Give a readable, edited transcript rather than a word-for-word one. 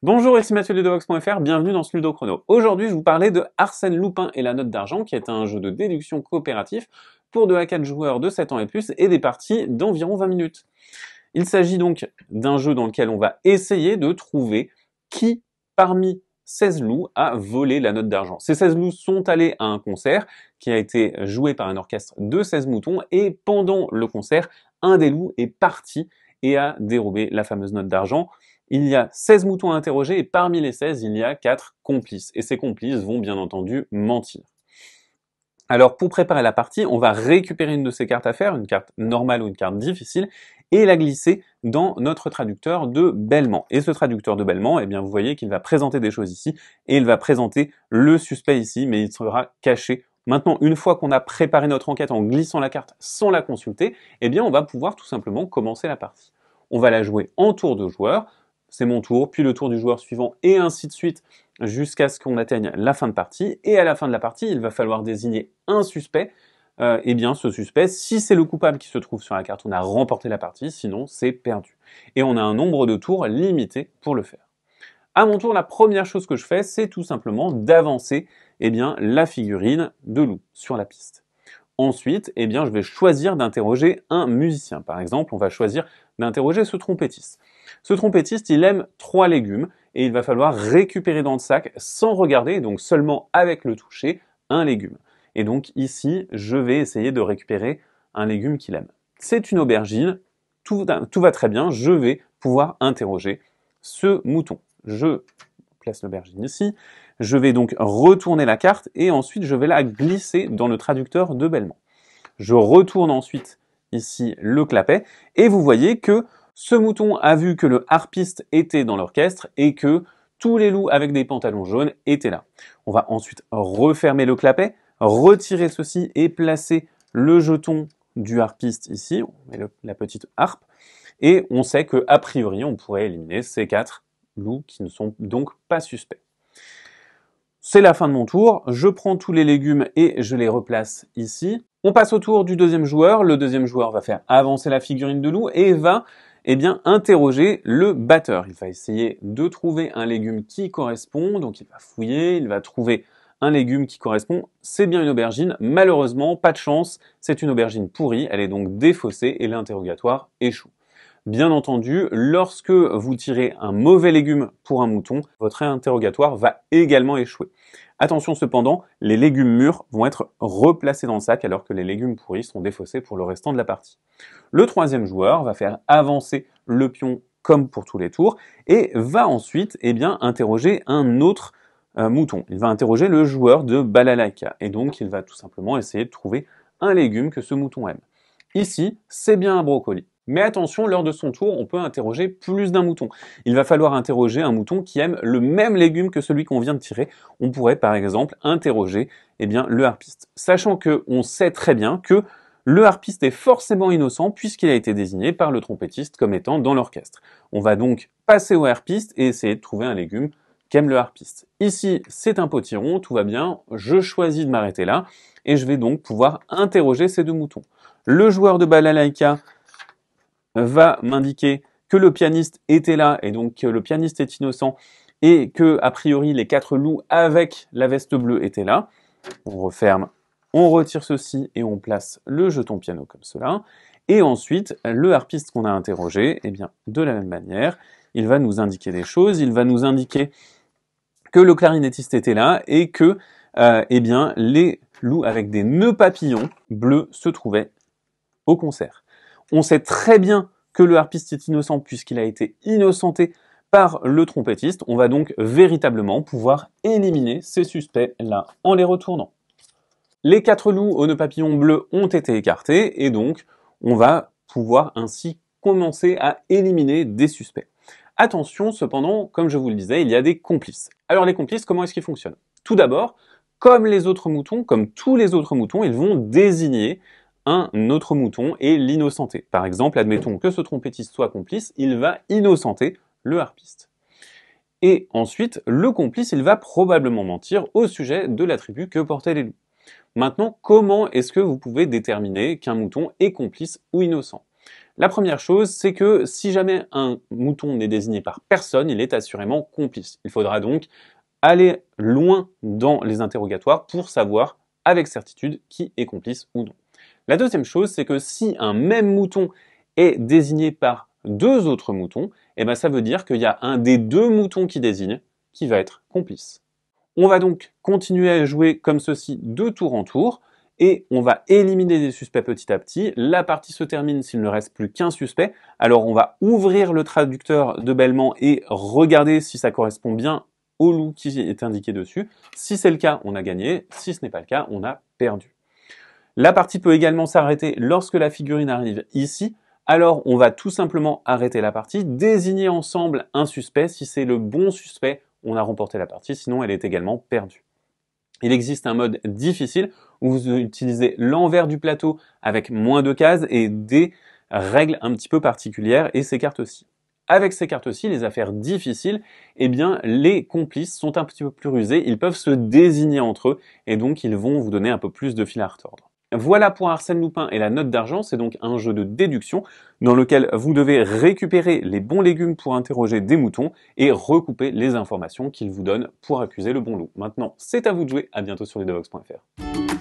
Bonjour, ici Mathieu de Ludovox.fr, bienvenue dans ce Ludo Chrono. Aujourd'hui, je vais vous parler de Arsène Lupin et la note d'argent, qui est un jeu de déduction coopératif pour 2 à 4 joueurs de 7 ans et plus et des parties d'environ 20 minutes. Il s'agit donc d'un jeu dans lequel on va essayer de trouver qui, parmi 16 loups, a volé la note d'argent. Ces 16 loups sont allés à un concert qui a été joué par un orchestre de 16 moutons et pendant le concert, un des loups est parti et a dérobé la fameuse note d'argent. Il y a 16 moutons à interroger et parmi les 16, il y a 4 complices. Et ces complices vont bien entendu mentir. Alors pour préparer la partie, on va récupérer une de ces cartes à faire, une carte normale ou une carte difficile, et la glisser dans notre traducteur de bêlement. Et ce traducteur de bêlement, eh bien vous voyez qu'il va présenter des choses ici, et il va présenter le suspect ici, mais il sera caché. Maintenant, une fois qu'on a préparé notre enquête en glissant la carte sans la consulter, eh bien on va pouvoir tout simplement commencer la partie. On va la jouer en tour de joueur. C'est mon tour, puis le tour du joueur suivant, et ainsi de suite, jusqu'à ce qu'on atteigne la fin de partie. Et à la fin de la partie, il va falloir désigner un suspect. Eh bien, ce suspect, si c'est le coupable qui se trouve sur la carte, on a remporté la partie, sinon c'est perdu. Et on a un nombre de tours limité pour le faire. À mon tour, la première chose que je fais, c'est tout simplement d'avancer la figurine de loup sur la piste. Ensuite, je vais choisir d'interroger un musicien. Par exemple, on va choisir d'interroger ce trompettiste. Ce trompettiste, il aime 3 légumes et il va falloir récupérer dans le sac sans regarder, donc seulement avec le toucher, un légume. Et donc ici, je vais essayer de récupérer un légume qu'il aime. C'est une aubergine, tout va très bien, je vais pouvoir interroger ce mouton. Je place l'aubergine ici, je vais donc retourner la carte et ensuite je vais la glisser dans le traducteur de bêlement. Je retourne ensuite ici le clapet et vous voyez que ce mouton a vu que le harpiste était dans l'orchestre et que tous les loups avec des pantalons jaunes étaient là. On va ensuite refermer le clapet, retirer ceci et placer le jeton du harpiste ici, on met la petite harpe, et on sait que a priori on pourrait éliminer ces 4 loups qui ne sont donc pas suspects. C'est la fin de mon tour, je prends tous les légumes et je les replace ici. On passe au tour du deuxième joueur, le deuxième joueur va faire avancer la figurine de loup et va interroger le batteur. Il va essayer de trouver un légume qui correspond, donc il va fouiller, il va trouver un légume qui correspond. C'est bien une aubergine, malheureusement, pas de chance, c'est une aubergine pourrie, elle est donc défaussée et l'interrogatoire échoue. Bien entendu, lorsque vous tirez un mauvais légume pour un mouton, votre interrogatoire va également échouer. Attention cependant, les légumes mûrs vont être replacés dans le sac alors que les légumes pourris sont défaussés pour le restant de la partie. Le troisième joueur va faire avancer le pion comme pour tous les tours et va ensuite interroger un autre mouton. Il va interroger le joueur de balalaïka et donc il va tout simplement essayer de trouver un légume que ce mouton aime. Ici, c'est bien un brocoli. Mais attention, lors de son tour, on peut interroger plus d'un mouton. Il va falloir interroger un mouton qui aime le même légume que celui qu'on vient de tirer. On pourrait par exemple interroger le harpiste. Sachant qu'on sait très bien que le harpiste est forcément innocent puisqu'il a été désigné par le trompettiste comme étant dans l'orchestre. On va donc passer au harpiste et essayer de trouver un légume qu'aime le harpiste. Ici, c'est un potiron, tout va bien, je choisis de m'arrêter là et je vais donc pouvoir interroger ces 2 moutons. Le joueur de balalaïka va m'indiquer que le pianiste était là et donc que le pianiste est innocent et que, a priori, les 4 loups avec la veste bleue étaient là. On referme, on retire ceci et on place le jeton piano comme cela. Et ensuite, le harpiste qu'on a interrogé, de la même manière, il va nous indiquer des choses. Il va nous indiquer que le clarinettiste était là et que, les loups avec des nœuds papillons bleus se trouvaient au concert. On sait très bien que le harpiste est innocent puisqu'il a été innocenté par le trompettiste. On va donc véritablement pouvoir éliminer ces suspects-là en les retournant. Les 4 loups aux nœuds papillons bleus ont été écartés et donc on va pouvoir ainsi commencer à éliminer des suspects. Attention cependant, comme je vous le disais, il y a des complices. Alors les complices, comment est-ce qu'ils fonctionnent? Tout d'abord, comme les autres moutons, comme tous les autres moutons, ils vont désigner un autre mouton et l'innocenter. Par exemple, admettons que ce trompettiste soit complice, il va innocenter le harpiste. Et ensuite, le complice, il va probablement mentir au sujet de l'attribut que portaient les loups. Maintenant, comment est-ce que vous pouvez déterminer qu'un mouton est complice ou innocent? La première chose, c'est que si jamais un mouton n'est désigné par personne, il est assurément complice. Il faudra donc aller loin dans les interrogatoires pour savoir avec certitude qui est complice ou non. La deuxième chose, c'est que si un même mouton est désigné par deux autres moutons, eh ben ça veut dire qu'il y a un des deux moutons qui désigne qui va être complice. On va donc continuer à jouer comme ceci de tour en tour, et on va éliminer des suspects petit à petit. La partie se termine s'il ne reste plus qu'un suspect. Alors on va ouvrir le traducteur de bêlement et regarder si ça correspond bien au loup qui est indiqué dessus. Si c'est le cas, on a gagné. Si ce n'est pas le cas, on a perdu. La partie peut également s'arrêter lorsque la figurine arrive ici. Alors on va tout simplement arrêter la partie, désigner ensemble un suspect. Si c'est le bon suspect, on a remporté la partie, sinon elle est également perdue. Il existe un mode difficile où vous utilisez l'envers du plateau avec moins de cases et des règles un petit peu particulières et ces cartes-ci. Avec ces cartes-ci, les affaires difficiles, eh bien, les complices sont un petit peu plus rusés, ils peuvent se désigner entre eux et donc ils vont vous donner un peu plus de fil à retordre. Voilà pour Arsène Lupin et la note d'argent, c'est donc un jeu de déduction dans lequel vous devez récupérer les bons légumes pour interroger des moutons et recouper les informations qu'ils vous donnent pour accuser le bon loup. Maintenant, c'est à vous de jouer, à bientôt sur leaderbox.fr.